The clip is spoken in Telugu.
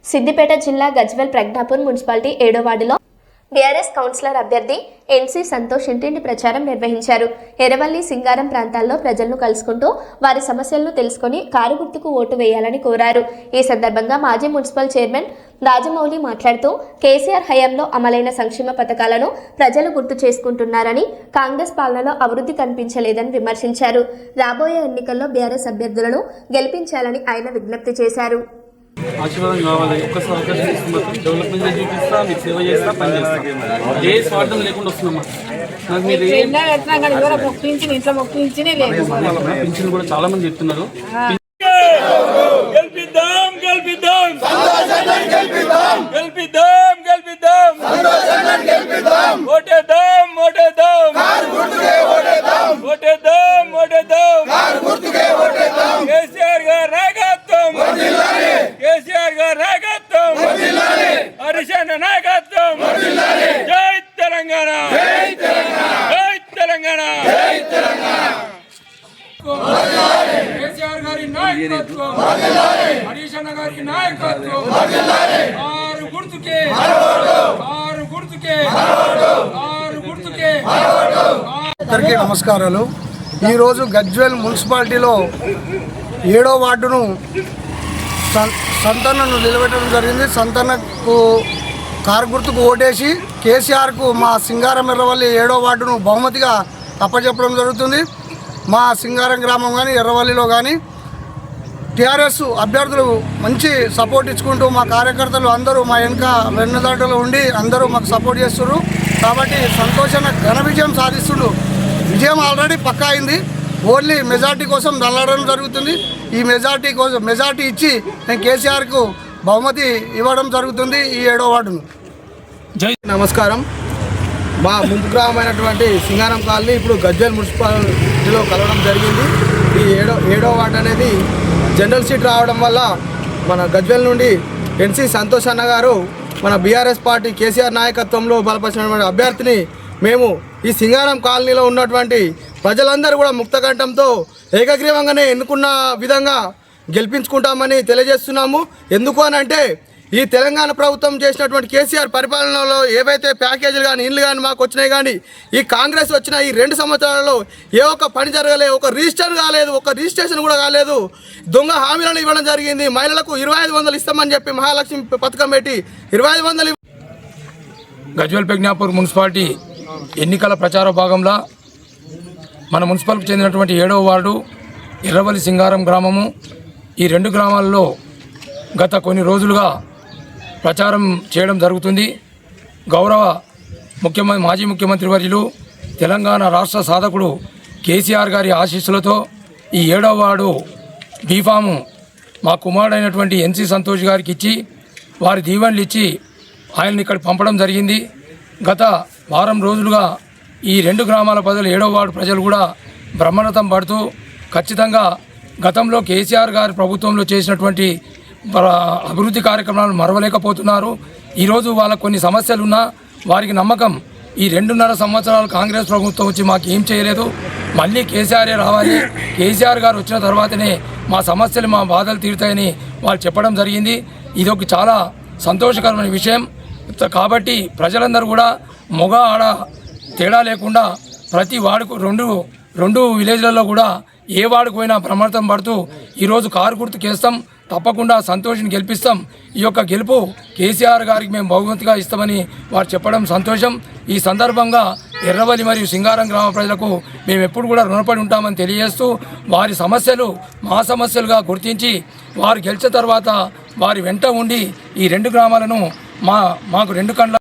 సిద్దిపేట జిల్లా గజ్వేల్ ప్రజ్ఞాపూర్ మున్సిపాలిటీ 7వ వార్డులో బీఆర్ఎస్ కౌన్సిలర్ అభ్యర్థి ఎన్సీ సంతోష్ ఇంటింటి ప్రచారం నిర్వహించారు. ఎర్రవల్లి, సింగారం ప్రాంతాల్లో ప్రజలను కలుసుకుంటూ వారి సమస్యలను తెలుసుకుని కారు గుర్తుకు ఓటు వేయాలని కోరారు. ఈ సందర్భంగా మాజీ మున్సిపల్ చైర్మన్ రాజమౌళి మాట్లాడుతూ కేసీఆర్ హయాంలో అమలైన సంక్షేమ పథకాలను ప్రజలు గుర్తు చేసుకుంటున్నారని, కాంగ్రెస్ పాలనలో అభివృద్ధి కనిపించలేదని విమర్శించారు. రాబోయే ఎన్నికల్లో బీఆర్ఎస్ అభ్యర్థులను గెలిపించాలని ఆయన విజ్ఞప్తి చేశారు. ఆశీర్వాదం కావాలి. ఒక్కసారి అవకాశం ఇస్తున్నా డెవలప్మెంట్ చూపిస్తా, మీకు సేవ చేస్తా, పని చేస్తా. ఏ స్వార్థం లేకుండా వస్తున్నామా. నాకు మీరు పింఛన్ కూడా చాలా మంది చెప్తున్నారు. కేసీఆర్ గారి నాయకత్వం, హరిశన్న నాయకత్వం, జై తెలంగాణ, జై తెలంగాణ. కేసీఆర్ గారి నాయకత్వం, హరిశన్న గారి నాయకత్వం, ఆరు గుర్తుకే, ఆరు గుర్తుకే, ఆరు గుర్తుకే. అందరికీ నమస్కారాలు. ఈరోజు గజ్వేల్ మున్సిపాలిటీలో 7వ వార్డును సంతన్నను నిలబెట్టడం జరిగింది. సంతన్నకు కారు గుర్తుకు ఓటేసి కేసీఆర్కు మా సింగారం ఎర్రవల్లి 7వ వార్డును బహుమతిగా అప్పచెప్పడం జరుగుతుంది. మా సింగారం గ్రామం కానీ ఎర్రవల్లిలో కానీ టీఆర్ఎస్ అభ్యర్థులు మంచి సపోర్ట్ ఇచ్చుకుంటూ మా కార్యకర్తలు అందరూ మా వెన్నదాటలో ఉండి అందరూ మాకు సపోర్ట్ చేస్తున్నారు. కాబట్టి సంతోషంగా ఘన విజయం సాధిస్తున్నారు. విజయం ఆల్రెడీ పక్కా అయింది. ఓన్లీ మెజార్టీ కోసం దళ్ళడం జరుగుతుంది. ఈ మెజార్టీ ఇచ్చి నేను కేసీఆర్కు బహుమతి ఇవ్వడం జరుగుతుంది ఈ 7వ వార్డును. నమస్కారం. మా ముందు గ్రామమైనటువంటి సింగారం కాలనీ ఇప్పుడు గజ్వేల్ మున్సిపాలిటీలో కలవడం జరిగింది. ఈ 7వ వార్డు అనేది జనరల్ సీట్ రావడం వల్ల మన గజ్వేల్ నుండి ఎన్సీ సంతోష్ అన్న గారు మన బీఆర్ఎస్ పార్టీ కేసీఆర్ నాయకత్వంలో బలపరిచినటువంటి అభ్యర్థిని మేము ఈ సింగారం కాలనీలో ఉన్నటువంటి ప్రజలందరూ కూడా ముక్తకంఠంతో ఏకగ్రీవంగానే ఎన్నుకున్న విధంగా గెలిపించుకుంటామని తెలియజేస్తున్నాము. ఎందుకు అని అంటే ఈ తెలంగాణ ప్రభుత్వం చేసినటువంటి కేసీఆర్ పరిపాలనలో ఏవైతే ప్యాకేజీలు కానీ ఇళ్ళు కానీ మాకు వచ్చినాయి, కానీ ఈ కాంగ్రెస్ వచ్చిన ఈ 2 సంవత్సరాలలో ఏ ఒక్క పని జరగలేదు, ఒక రిజిస్టర్ కాలేదు, ఒక రిజిస్ట్రేషన్ కూడా కాలేదు. దొంగ హామీలను ఇవ్వడం జరిగింది. మహిళలకు 2500 ఇస్తామని చెప్పి మహాలక్ష్మి పథకం పెట్టి 2500. గజ్వేల్ ప్రజ్ఞాపూర్ మున్సిపాలిటీ ఎన్నికల ప్రచార భాగంలో మన మున్సిపాలిటీకి చెందినటువంటి 7వ వార్డు ఎర్రవల్లి, సింగారం గ్రామము, ఈ 2 గ్రామాల్లో గత కొన్ని రోజులుగా ప్రచారం చేయడం జరుగుతుంది. గౌరవ మాజీ ముఖ్యమంత్రి వర్యులు, తెలంగాణ రాష్ట్ర సాధకుడు కేసీఆర్ గారి ఆశీస్సులతో ఈ 7వ వార్డు బీఫాము మా కుమారుడైనటువంటి ఎన్సీ సంతోష్ గారికి ఇచ్చి వారి దీవెనలు ఇచ్చి ఆయన్ని ఇక్కడ పంపడం జరిగింది. గత వారం రోజులుగా ఈ 2 గ్రామాల ప్రజలు, 7వ వార్డు ప్రజలు కూడా బ్రహ్మరథం పడుతూ ఖచ్చితంగా గతంలో కేసీఆర్ గారి ప్రభుత్వంలో చేసినటువంటి అభివృద్ధి కార్యక్రమాలను మరవలేకపోతున్నారు. ఈరోజు వాళ్ళకు కొన్ని సమస్యలున్నా వారికి నమ్మకం, ఈ 2.5 సంవత్సరాలు కాంగ్రెస్ ప్రభుత్వం వచ్చి మాకు ఏం చేయలేదు, మళ్ళీ కేసీఆరే రావాలి, కేసీఆర్ గారు వచ్చిన తర్వాతనే మా సమస్యలు, మా బాధలు తీరుతాయని వాళ్ళు చెప్పడం జరిగింది. ఇది ఒక చాలా సంతోషకరమైన విషయం. కాబట్టి ప్రజలందరూ కూడా మగ ఆడ తేడా లేకుండా ప్రతి వార్డుకు రెండు విలేజ్లలో కూడా ఏ వార్డుకు పోయినా ప్రమాదం పడుతూ ఈరోజు కారు గుర్తుకేస్తాం, తప్పకుండా సంతోషాన్ని గెలిపిస్తాం. ఈ యొక్క గెలుపు కేసీఆర్ గారికి మేము బహుమతిగా ఇస్తామని వారు చెప్పడం సంతోషం. ఈ సందర్భంగా ఎర్రవల్లి మరియు సింగారం గ్రామ ప్రజలకు మేము ఎప్పుడు కూడా రుణపడి ఉంటామని తెలియజేస్తూ వారి సమస్యలు మా సమస్యలుగా గుర్తించి వారు గెలిచిన తర్వాత వారి వెంట ఉండి ఈ 2 గ్రామాలను మాకు 2 కళ్ళ